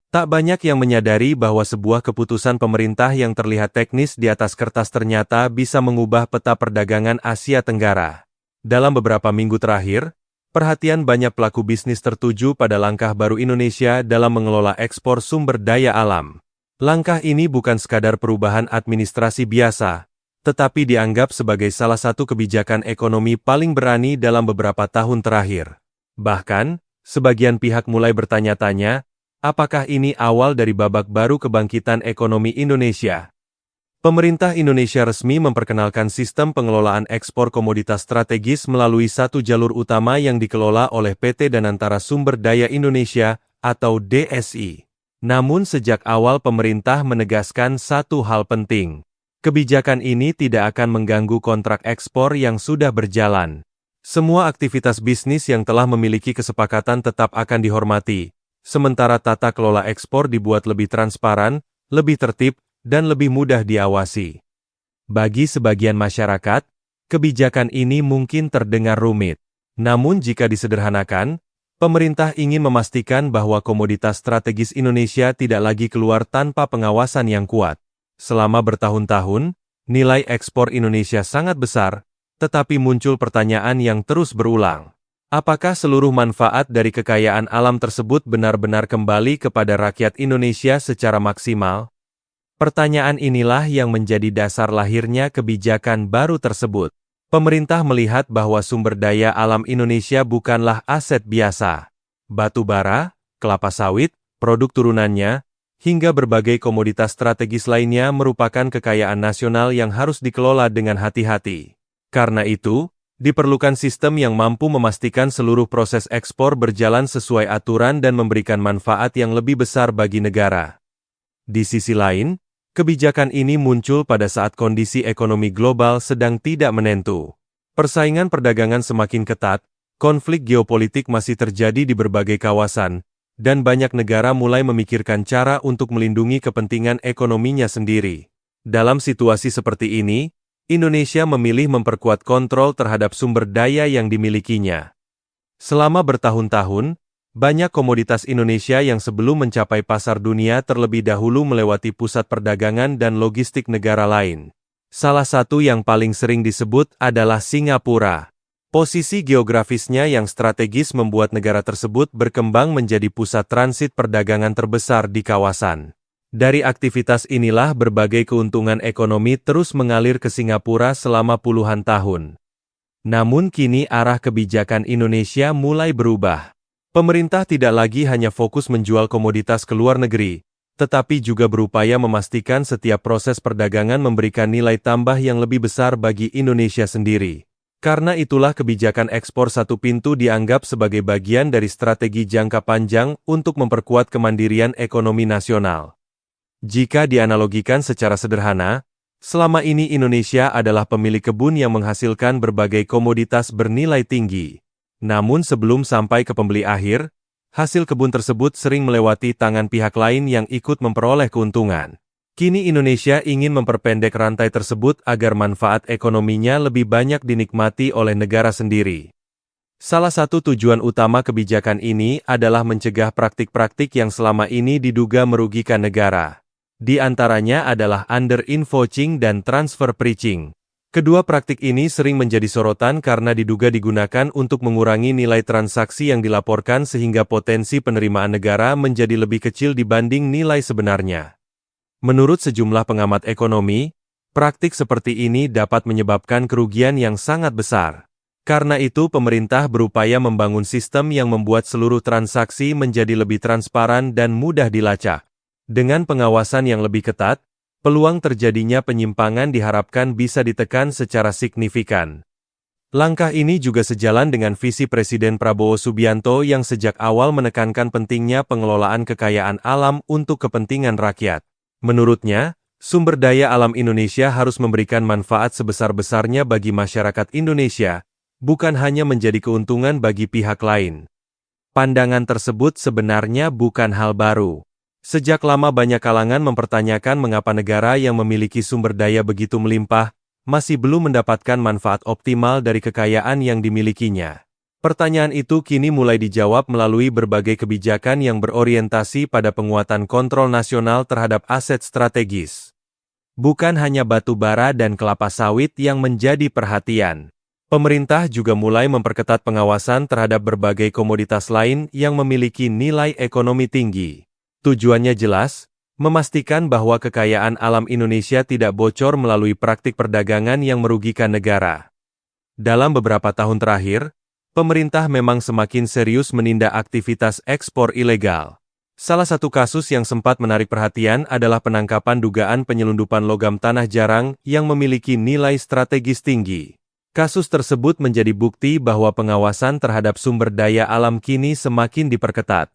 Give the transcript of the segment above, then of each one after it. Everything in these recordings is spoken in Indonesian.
Tak banyak yang menyadari bahwa sebuah keputusan pemerintah yang terlihat teknis di atas kertas ternyata bisa mengubah peta perdagangan Asia Tenggara. Dalam beberapa minggu terakhir, perhatian banyak pelaku bisnis tertuju pada langkah baru Indonesia dalam mengelola ekspor sumber daya alam. Langkah ini bukan sekadar perubahan administrasi biasa, tetapi dianggap sebagai salah satu kebijakan ekonomi paling berani dalam beberapa tahun terakhir. Bahkan, sebagian pihak mulai bertanya-tanya, apakah ini awal dari babak baru kebangkitan ekonomi Indonesia? Pemerintah Indonesia resmi memperkenalkan sistem pengelolaan ekspor komoditas strategis melalui satu jalur utama yang dikelola oleh PT Danantara Sumber Daya Indonesia atau DSI. Namun sejak awal pemerintah menegaskan satu hal penting. Kebijakan ini tidak akan mengganggu kontrak ekspor yang sudah berjalan. Semua aktivitas bisnis yang telah memiliki kesepakatan tetap akan dihormati. Sementara tata kelola ekspor dibuat lebih transparan, lebih tertib, dan lebih mudah diawasi. Bagi sebagian masyarakat, kebijakan ini mungkin terdengar rumit. Namun jika disederhanakan, pemerintah ingin memastikan bahwa komoditas strategis Indonesia tidak lagi keluar tanpa pengawasan yang kuat. Selama bertahun-tahun, nilai ekspor Indonesia sangat besar, tetapi muncul pertanyaan yang terus berulang. Apakah seluruh manfaat dari kekayaan alam tersebut benar-benar kembali kepada rakyat Indonesia secara maksimal? Pertanyaan inilah yang menjadi dasar lahirnya kebijakan baru tersebut. Pemerintah melihat bahwa sumber daya alam Indonesia bukanlah aset biasa. Batu bara, kelapa sawit, produk turunannya, hingga berbagai komoditas strategis lainnya merupakan kekayaan nasional yang harus dikelola dengan hati-hati. Karena itu, diperlukan sistem yang mampu memastikan seluruh proses ekspor berjalan sesuai aturan dan memberikan manfaat yang lebih besar bagi negara. Di sisi lain, kebijakan ini muncul pada saat kondisi ekonomi global sedang tidak menentu. Persaingan perdagangan semakin ketat, konflik geopolitik masih terjadi di berbagai kawasan, dan banyak negara mulai memikirkan cara untuk melindungi kepentingan ekonominya sendiri. Dalam situasi seperti ini, Indonesia memilih memperkuat kontrol terhadap sumber daya yang dimilikinya. Selama bertahun-tahun, banyak komoditas Indonesia yang sebelum mencapai pasar dunia terlebih dahulu melewati pusat perdagangan dan logistik negara lain. Salah satu yang paling sering disebut adalah Singapura. Posisi geografisnya yang strategis membuat negara tersebut berkembang menjadi pusat transit perdagangan terbesar di kawasan. Dari aktivitas inilah berbagai keuntungan ekonomi terus mengalir ke Singapura selama puluhan tahun. Namun kini arah kebijakan Indonesia mulai berubah. Pemerintah tidak lagi hanya fokus menjual komoditas ke luar negeri, tetapi juga berupaya memastikan setiap proses perdagangan memberikan nilai tambah yang lebih besar bagi Indonesia sendiri. Karena itulah kebijakan ekspor satu pintu dianggap sebagai bagian dari strategi jangka panjang untuk memperkuat kemandirian ekonomi nasional. Jika dianalogikan secara sederhana, selama ini Indonesia adalah pemilik kebun yang menghasilkan berbagai komoditas bernilai tinggi. Namun sebelum sampai ke pembeli akhir, hasil kebun tersebut sering melewati tangan pihak lain yang ikut memperoleh keuntungan. Kini Indonesia ingin memperpendek rantai tersebut agar manfaat ekonominya lebih banyak dinikmati oleh negara sendiri. Salah satu tujuan utama kebijakan ini adalah mencegah praktik-praktik yang selama ini diduga merugikan negara. Di antaranya adalah under-invoicing dan transfer pricing. Kedua praktik ini sering menjadi sorotan karena diduga digunakan untuk mengurangi nilai transaksi yang dilaporkan sehingga potensi penerimaan negara menjadi lebih kecil dibanding nilai sebenarnya. Menurut sejumlah pengamat ekonomi, praktik seperti ini dapat menyebabkan kerugian yang sangat besar. Karena itu pemerintah berupaya membangun sistem yang membuat seluruh transaksi menjadi lebih transparan dan mudah dilacak. Dengan pengawasan yang lebih ketat, peluang terjadinya penyimpangan diharapkan bisa ditekan secara signifikan. Langkah ini juga sejalan dengan visi Presiden Prabowo Subianto yang sejak awal menekankan pentingnya pengelolaan kekayaan alam untuk kepentingan rakyat. Menurutnya, sumber daya alam Indonesia harus memberikan manfaat sebesar-besarnya bagi masyarakat Indonesia, bukan hanya menjadi keuntungan bagi pihak lain. Pandangan tersebut sebenarnya bukan hal baru. Sejak lama banyak kalangan mempertanyakan mengapa negara yang memiliki sumber daya begitu melimpah, masih belum mendapatkan manfaat optimal dari kekayaan yang dimilikinya. Pertanyaan itu kini mulai dijawab melalui berbagai kebijakan yang berorientasi pada penguatan kontrol nasional terhadap aset strategis. Bukan hanya batu bara dan kelapa sawit yang menjadi perhatian. Pemerintah juga mulai memperketat pengawasan terhadap berbagai komoditas lain yang memiliki nilai ekonomi tinggi. Tujuannya jelas, memastikan bahwa kekayaan alam Indonesia tidak bocor melalui praktik perdagangan yang merugikan negara. Dalam beberapa tahun terakhir, pemerintah memang semakin serius menindak aktivitas ekspor ilegal. Salah satu kasus yang sempat menarik perhatian adalah penangkapan dugaan penyelundupan logam tanah jarang yang memiliki nilai strategis tinggi. Kasus tersebut menjadi bukti bahwa pengawasan terhadap sumber daya alam kini semakin diperketat.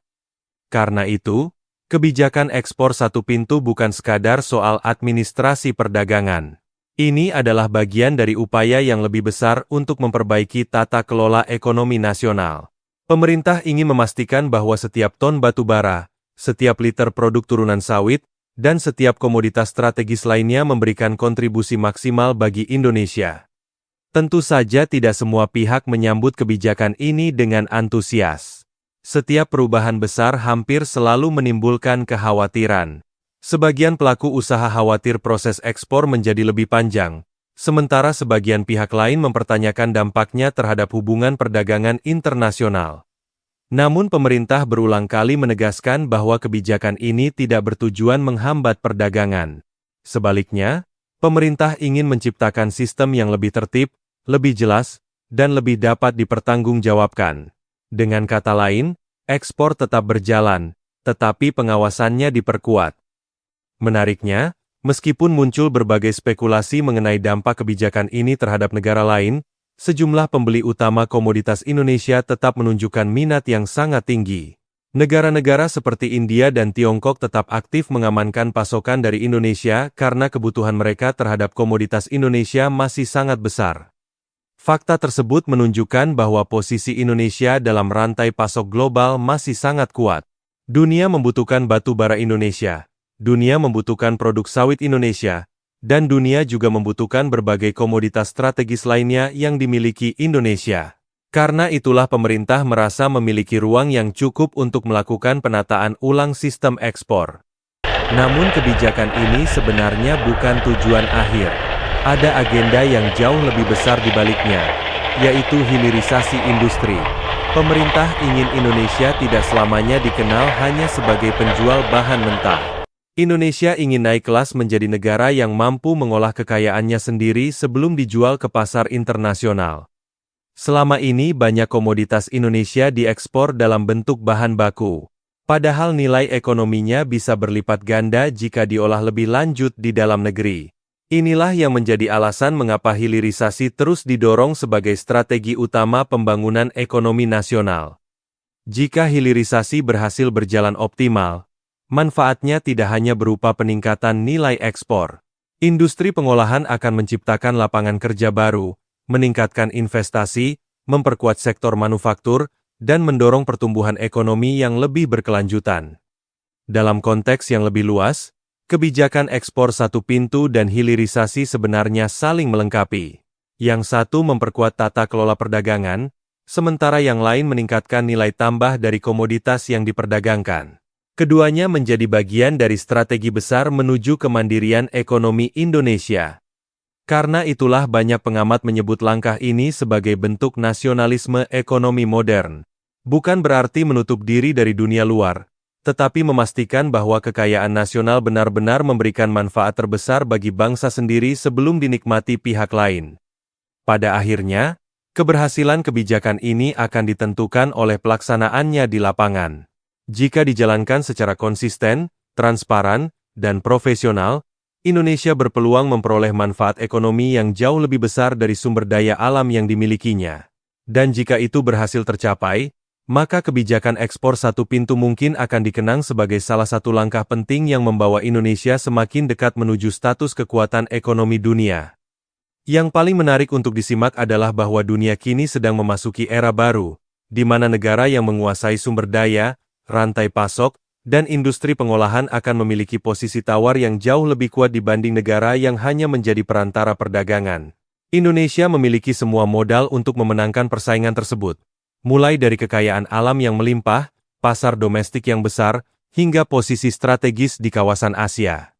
Karena itu, kebijakan ekspor satu pintu bukan sekadar soal administrasi perdagangan. Ini adalah bagian dari upaya yang lebih besar untuk memperbaiki tata kelola ekonomi nasional. Pemerintah ingin memastikan bahwa setiap ton batu bara, setiap liter produk turunan sawit, dan setiap komoditas strategis lainnya memberikan kontribusi maksimal bagi Indonesia. Tentu saja tidak semua pihak menyambut kebijakan ini dengan antusias. Setiap perubahan besar hampir selalu menimbulkan kekhawatiran. Sebagian pelaku usaha khawatir proses ekspor menjadi lebih panjang, sementara sebagian pihak lain mempertanyakan dampaknya terhadap hubungan perdagangan internasional. Namun pemerintah berulang kali menegaskan bahwa kebijakan ini tidak bertujuan menghambat perdagangan. Sebaliknya, pemerintah ingin menciptakan sistem yang lebih tertib, lebih jelas, dan lebih dapat dipertanggungjawabkan. Dengan kata lain, ekspor tetap berjalan, tetapi pengawasannya diperkuat. Menariknya, meskipun muncul berbagai spekulasi mengenai dampak kebijakan ini terhadap negara lain, sejumlah pembeli utama komoditas Indonesia tetap menunjukkan minat yang sangat tinggi. Negara-negara seperti India dan Tiongkok tetap aktif mengamankan pasokan dari Indonesia karena kebutuhan mereka terhadap komoditas Indonesia masih sangat besar. Fakta tersebut menunjukkan bahwa posisi Indonesia dalam rantai pasok global masih sangat kuat. Dunia membutuhkan batu bara Indonesia. Dunia membutuhkan produk sawit Indonesia, dan dunia juga membutuhkan berbagai komoditas strategis lainnya yang dimiliki Indonesia. Karena itulah pemerintah merasa memiliki ruang yang cukup untuk melakukan penataan ulang sistem ekspor. Namun kebijakan ini sebenarnya bukan tujuan akhir. Ada agenda yang jauh lebih besar di baliknya, yaitu hilirisasi industri. Pemerintah ingin Indonesia tidak selamanya dikenal hanya sebagai penjual bahan mentah. Indonesia ingin naik kelas menjadi negara yang mampu mengolah kekayaannya sendiri sebelum dijual ke pasar internasional. Selama ini banyak komoditas Indonesia diekspor dalam bentuk bahan baku. Padahal nilai ekonominya bisa berlipat ganda jika diolah lebih lanjut di dalam negeri. Inilah yang menjadi alasan mengapa hilirisasi terus didorong sebagai strategi utama pembangunan ekonomi nasional. Jika hilirisasi berhasil berjalan optimal, manfaatnya tidak hanya berupa peningkatan nilai ekspor. Industri pengolahan akan menciptakan lapangan kerja baru, meningkatkan investasi, memperkuat sektor manufaktur, dan mendorong pertumbuhan ekonomi yang lebih berkelanjutan. Dalam konteks yang lebih luas, kebijakan ekspor satu pintu dan hilirisasi sebenarnya saling melengkapi. Yang satu memperkuat tata kelola perdagangan, sementara yang lain meningkatkan nilai tambah dari komoditas yang diperdagangkan. Keduanya menjadi bagian dari strategi besar menuju kemandirian ekonomi Indonesia. Karena itulah banyak pengamat menyebut langkah ini sebagai bentuk nasionalisme ekonomi modern. Bukan berarti menutup diri dari dunia luar, tetapi memastikan bahwa kekayaan nasional benar-benar memberikan manfaat terbesar bagi bangsa sendiri sebelum dinikmati pihak lain. Pada akhirnya, keberhasilan kebijakan ini akan ditentukan oleh pelaksanaannya di lapangan. Jika dijalankan secara konsisten, transparan, dan profesional, Indonesia berpeluang memperoleh manfaat ekonomi yang jauh lebih besar dari sumber daya alam yang dimilikinya. Dan jika itu berhasil tercapai, maka kebijakan ekspor satu pintu mungkin akan dikenang sebagai salah satu langkah penting yang membawa Indonesia semakin dekat menuju status kekuatan ekonomi dunia. Yang paling menarik untuk disimak adalah bahwa dunia kini sedang memasuki era baru, di mana negara yang menguasai sumber daya, rantai pasok, dan industri pengolahan akan memiliki posisi tawar yang jauh lebih kuat dibanding negara yang hanya menjadi perantara perdagangan. Indonesia memiliki semua modal untuk memenangkan persaingan tersebut. mulai dari kekayaan alam yang melimpah, pasar domestik yang besar, hingga posisi strategis di kawasan Asia.